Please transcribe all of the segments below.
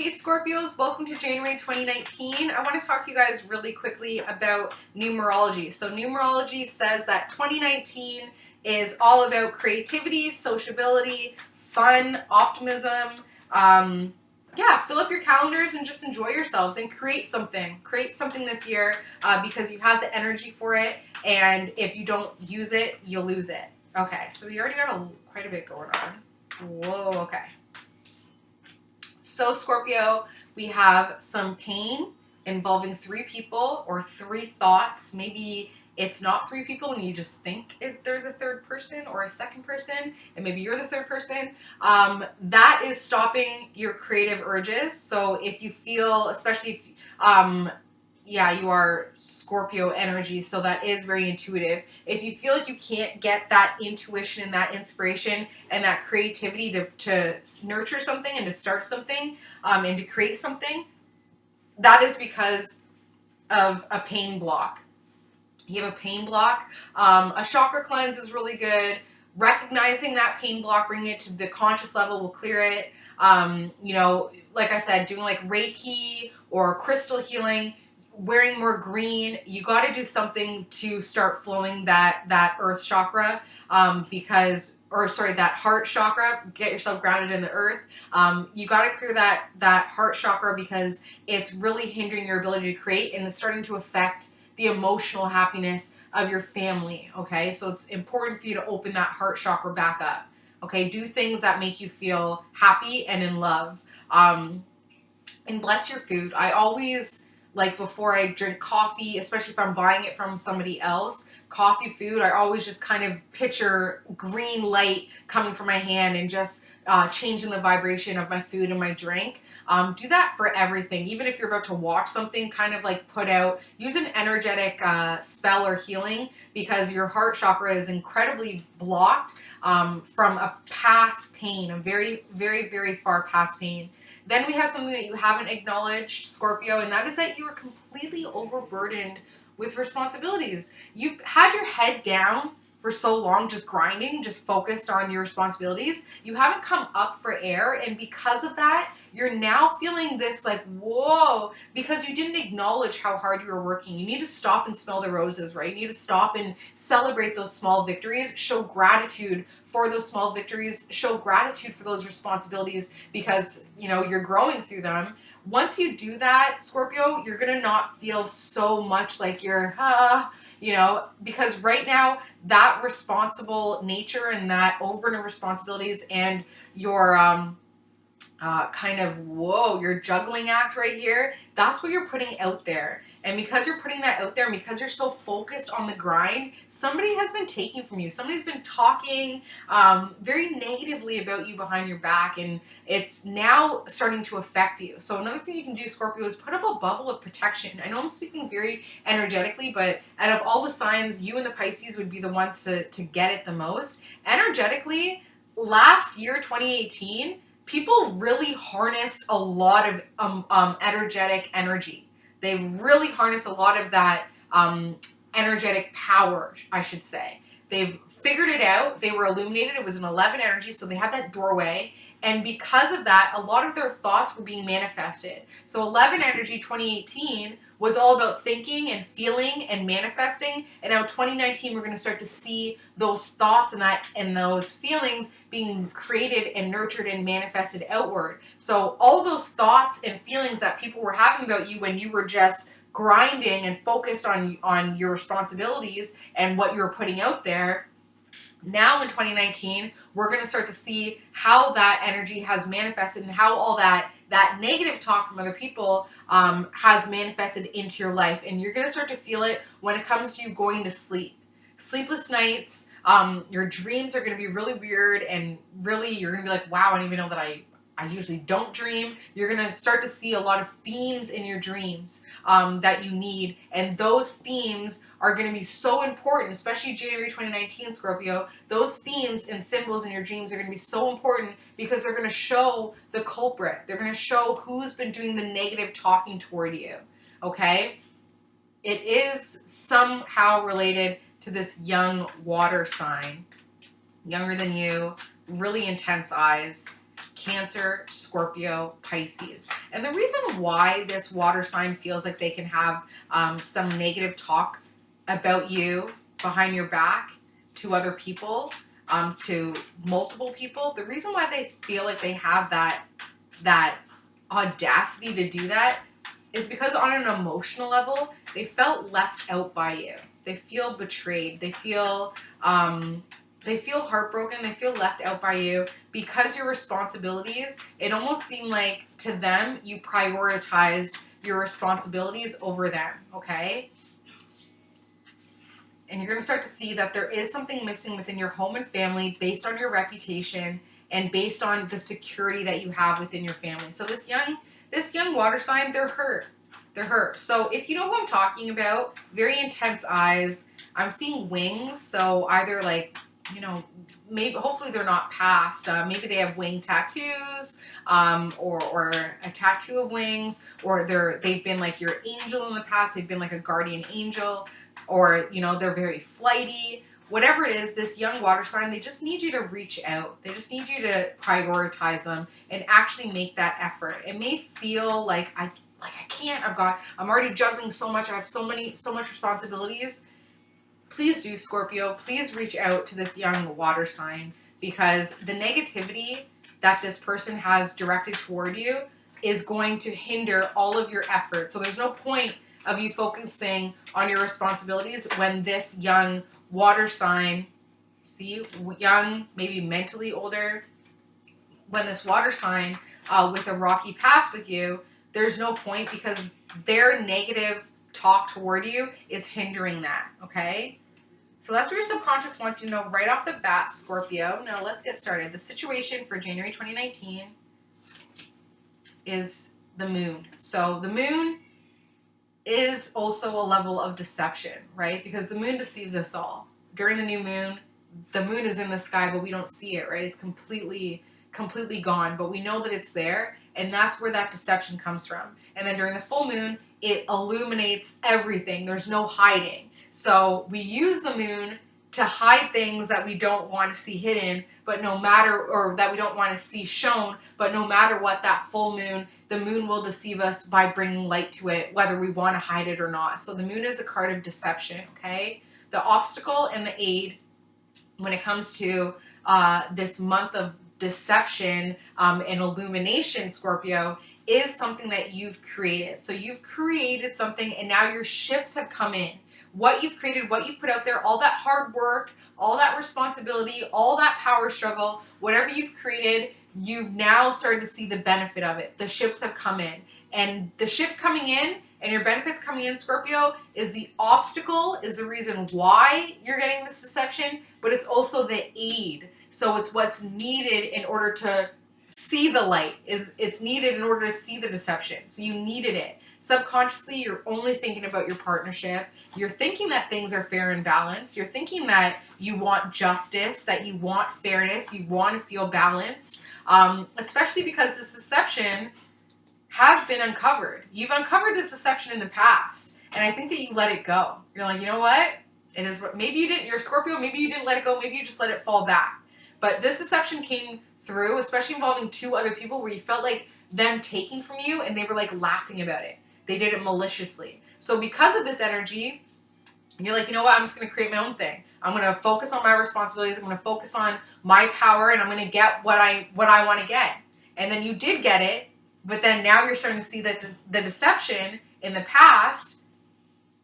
Hey Scorpios, welcome to January 2019. I want to talk to you guys really quickly about numerology. So numerology says that 2019 is all about creativity, sociability, fun, optimism. Yeah, fill up your calendars and just enjoy yourselves and create something. Create something this year because you have the energy for it, and if you don't use it, you'll lose it. Okay, so we already got quite a bit going on. Whoa, okay. So Scorpio, we have some pain involving 3 people or 3 thoughts. Maybe it's not 3 people and you just think there's a third person or a second person, and maybe you're the third person. That is stopping your creative urges. So if you feel, especially if, yeah, you are Scorpio energy, so that is very intuitive. If you feel like you can't get that intuition and that inspiration and that creativity to nurture something and to start something and to create something, that is because of a pain block. You have a pain block. A chakra cleanse is really good. Recognizing that pain block, bringing it to the conscious level will clear it. You know, like I said, doing like Reiki or crystal healing, wearing more green. You got to do something to start flowing that earth chakra that heart chakra. Get yourself grounded in the earth. You got to clear that heart chakra because it's really hindering your ability to create, and it's starting to affect the emotional happiness of your family. Okay, so it's important for you to open that heart chakra back up. Okay, do things that make you feel happy and in love. And bless your food. I always, like, before I drink coffee, especially if I'm buying it from somebody else, coffee, food, I always just kind of picture green light coming from my hand and just changing the vibration of my food and my drink. Do that for everything. Even if you're about to watch something, kind of like use an energetic spell or healing, because your heart chakra is incredibly blocked from a past pain, a very, very, very far past pain. Then we have something that you haven't acknowledged, Scorpio, and that is that you are completely overburdened with responsibilities. You've had your head down for so long, just grinding, just focused on your responsibilities. You haven't come up for air, and because of that, you're now feeling this like, whoa, because you didn't acknowledge how hard you were working. You need to stop and smell the roses, right? You need to stop and celebrate those small victories, show gratitude for those small victories, show gratitude for those responsibilities because, you know, you're growing through them. Once you do that, Scorpio, you're going to not feel so much like you're, you know, because right now that responsible nature and that overburden of responsibilities and your kind of, whoa, your juggling act right here, that's what you're putting out there. And because you're putting that out there and because you're so focused on the grind, somebody has been taking from you. Somebody's been talking very negatively about you behind your back, and it's now starting to affect you. So another thing you can do, Scorpio, is put up a bubble of protection. I know I'm speaking very energetically, but out of all the signs, you and the Pisces would be the ones to get it the most. Energetically, last year, 2018, people really harnessed a lot of energetic energy. They've really harnessed a lot of that energetic power, I should say. They've figured it out. They were illuminated. It was an 11 energy, so they had that doorway. And because of that, a lot of their thoughts were being manifested. So 11 energy 2018 was all about thinking and feeling and manifesting. And now 2019, we're going to start to see those thoughts and those feelings being created and nurtured and manifested outward. So all those thoughts and feelings that people were having about you when you were just grinding and focused on your responsibilities and what you were putting out there, now in 2019, we're going to start to see how that energy has manifested and how all that negative talk from other people has manifested into your life. And you're going to start to feel it when it comes to you going to sleep. Sleepless nights, your dreams are going to be really weird, and really you're going to be like, wow, I don't even know that I usually don't dream. You're going to start to see a lot of themes in your dreams that you need. And those themes are going to be so important, especially January 2019, Scorpio. Those themes and symbols in your dreams are going to be so important because they're going to show the culprit. They're going to show who's been doing the negative talking toward you. Okay? It is somehow related to this young water sign. Younger than you, really intense eyes. Cancer, Scorpio, Pisces. And the reason why this water sign feels like they can have some negative talk about you behind your back to other people, to multiple people, the reason why they feel like they have that audacity to do that is because on an emotional level, they felt left out by you. They feel betrayed. They feel heartbroken. They feel left out by you because your responsibilities, it almost seemed like to them, you prioritized your responsibilities over them, okay? And you're going to start to see that there is something missing within your home and family based on your reputation and based on the security that you have within your family. So this young water sign, they're hurt. They're hurt. So if you know who I'm talking about, very intense eyes. I'm seeing wings. So either like, you know, maybe, hopefully they're not past. Maybe they have wing tattoos, or a tattoo of wings, or they've been like your angel in the past. They've been like a guardian angel, or, you know, they're very flighty. Whatever it is, this young water sign, they just need you to reach out. They just need you to prioritize them and actually make that effort. It may feel like I can't. I'm already juggling so much. I have so much responsibilities. Please do, Scorpio. Please reach out to this young water sign, because the negativity that this person has directed toward you is going to hinder all of your effort. So there's no point of you focusing on your responsibilities when this young water sign, see, young, maybe mentally older, when this water sign with a rocky past with you, there's no point, because their negative talk toward you is hindering that, okay? So that's what your subconscious wants you to know right off the bat, Scorpio. Now let's get started. The situation for January 2019 is the moon. So the moon is also a level of deception, right? Because the moon deceives us all. During the new moon, the moon is in the sky, but we don't see it, right? It's completely gone, but we know that it's there, and that's where that deception comes from. And then during the full moon, it illuminates everything. There's no hiding. So we use the moon to hide things that we don't want to see hidden, but no matter, or that we don't want to see shown, but no matter what, that full moon, the moon will deceive us by bringing light to it, whether we want to hide it or not. So the moon is a card of deception, okay? The obstacle and the aid when it comes to this month of deception and illumination, Scorpio, is something that you've created. So you've created something, and now your ships have come in. What you've created, what you've put out there, all that hard work, all that responsibility, all that power struggle, whatever you've created, you've now started to see the benefit of it. The ships have come in. And the ship coming in and your benefits coming in, Scorpio, is the obstacle, is the reason why you're getting this deception, but it's also the aid. So it's what's needed in order to see the light. It's needed in order to see the deception. So you needed it. Subconsciously, you're only thinking about your partnership. You're thinking that things are fair and balanced. You're thinking that you want justice, that you want fairness, you want to feel balanced, especially because this deception has been uncovered. You've uncovered this deception in the past, and I think that you let it go. You're like, you know what? It is. Maybe you didn't. You're a Scorpio. Maybe you didn't let it go. Maybe you just let it fall back. But this deception came through, especially involving two other people, where you felt like them taking from you, and they were like laughing about it. They did it maliciously. So because of this energy, you're like, you know what? I'm just going to create my own thing. I'm going to focus on my responsibilities. I'm going to focus on my power, and I'm going to get what I want to get. And then you did get it, but then now you're starting to see that the deception in the past,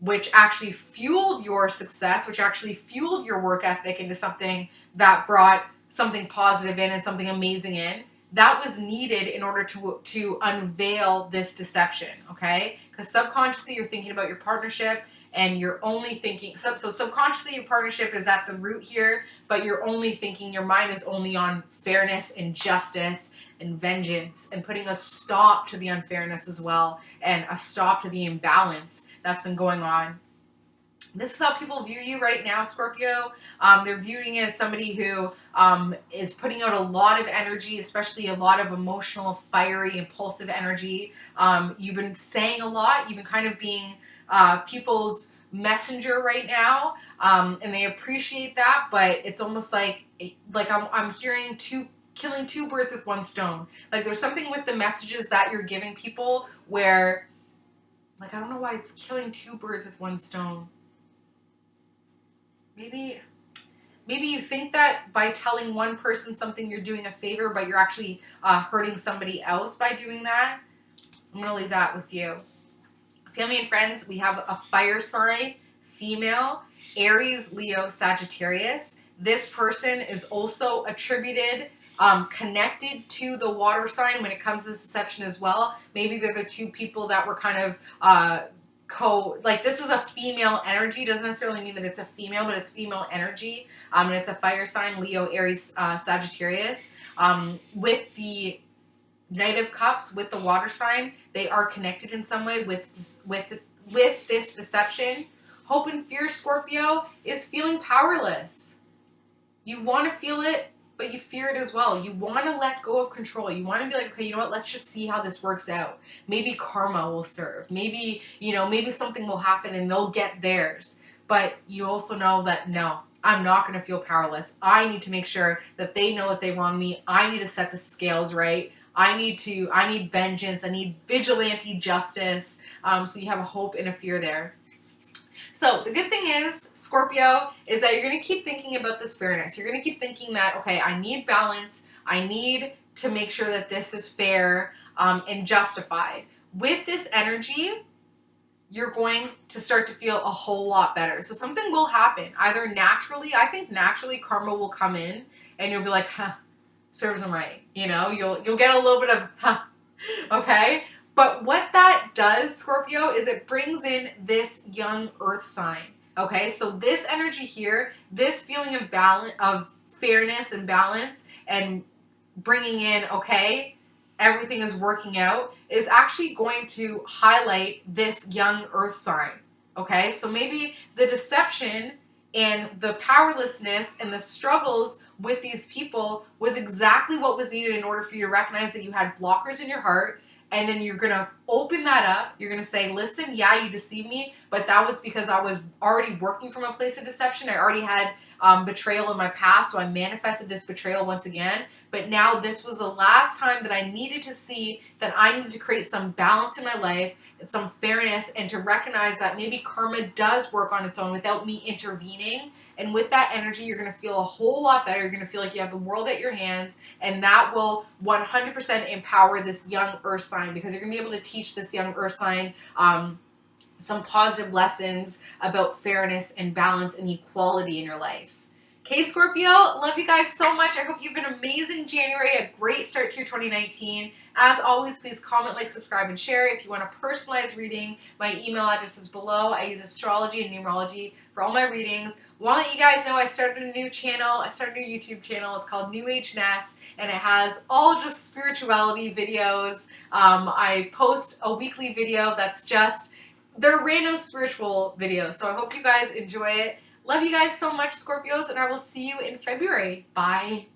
which actually fueled your success, which actually fueled your work ethic into something that brought something positive in and something amazing in, that was needed in order to unveil this deception, okay? Because subconsciously you're thinking about your partnership, and you're only thinking, so subconsciously your partnership is at the root here, but you're only thinking, your mind is only on fairness and justice and vengeance, and putting a stop to the unfairness as well, and a stop to the imbalance that's been going on. This is how people view you right now, Scorpio. They're viewing you as somebody who is putting out a lot of energy, especially a lot of emotional, fiery, impulsive energy. You've been saying a lot. You've been kind of being people's messenger right now, and they appreciate that. But it's almost like I'm hearing two killing two birds with one stone. Like, there's something with the messages that you're giving people where, like, I don't know why it's killing two birds with one stone. Maybe you think that by telling one person something you're doing a favor, but you're actually hurting somebody else by doing that. I'm going to leave that with you. Family and friends, we have a fire sign, female, Aries, Leo, Sagittarius. This person is also attributed, connected to the water sign when it comes to this deception as well. Maybe they're the two people that were kind of like, this is a female energy. Doesn't necessarily mean that it's a female, but it's female energy. And it's a fire sign, Leo, Aries, Sagittarius. With the Knight of Cups, with the water sign, they are connected in some way with this deception. Hope and fear, Scorpio, is feeling powerless. You want to feel it, but you fear it as well. You want to let go of control. You want to be like, okay, you know what? Let's just see how this works out. Maybe karma will serve. Maybe, maybe something will happen and they'll get theirs. But you also know that, no, I'm not going to feel powerless. I need to make sure that they know that they wronged me. I need to set the scales right. I need vengeance. I need vigilante justice. So you have a hope and a fear there. So the good thing is, Scorpio, is that you're going to keep thinking about this fairness. You're going to keep thinking that, okay, I need balance. I need to make sure that this is fair and justified. With this energy, you're going to start to feel a whole lot better. So something will happen. Either naturally, I think naturally karma will come in and you'll be like, huh, serves them right. You'll get a little bit of, huh, okay? But what that does, Scorpio, is it brings in this young earth sign, okay? So this energy here, this feeling of balance, of fairness and balance, and bringing in, okay, everything is working out, is actually going to highlight this young earth sign, okay? So maybe the deception and the powerlessness and the struggles with these people was exactly what was needed in order for you to recognize that you had blockers in your heart. And then you're going to open that up. You're going to say, listen, yeah, you deceived me, but that was because I was already working from a place of deception. I already had betrayal in my past, so I manifested this betrayal once again. But now this was the last time that I needed to see that I needed to create some balance in my life and some fairness, and to recognize that maybe karma does work on its own without me intervening. And with that energy, you're going to feel a whole lot better. You're going to feel like you have the world at your hands, and that will 100% empower this young earth sign, because you're going to be able to teach this young earth sign some positive lessons about fairness and balance and equality in your life. Okay, Scorpio, love you guys so much. I hope you have an amazing January, a great start to your 2019. As always, please comment, like, subscribe, and share. If you want a personalized reading, my email address is below. I use astrology and numerology for all my readings. Want to let you guys know I started a new channel. I started a new YouTube channel. It's called New Age Ness, and it has all just spirituality videos. I post a weekly video that's just, they're random spiritual videos. So I hope you guys enjoy it. Love you guys so much, Scorpios, and I will see you in February. Bye.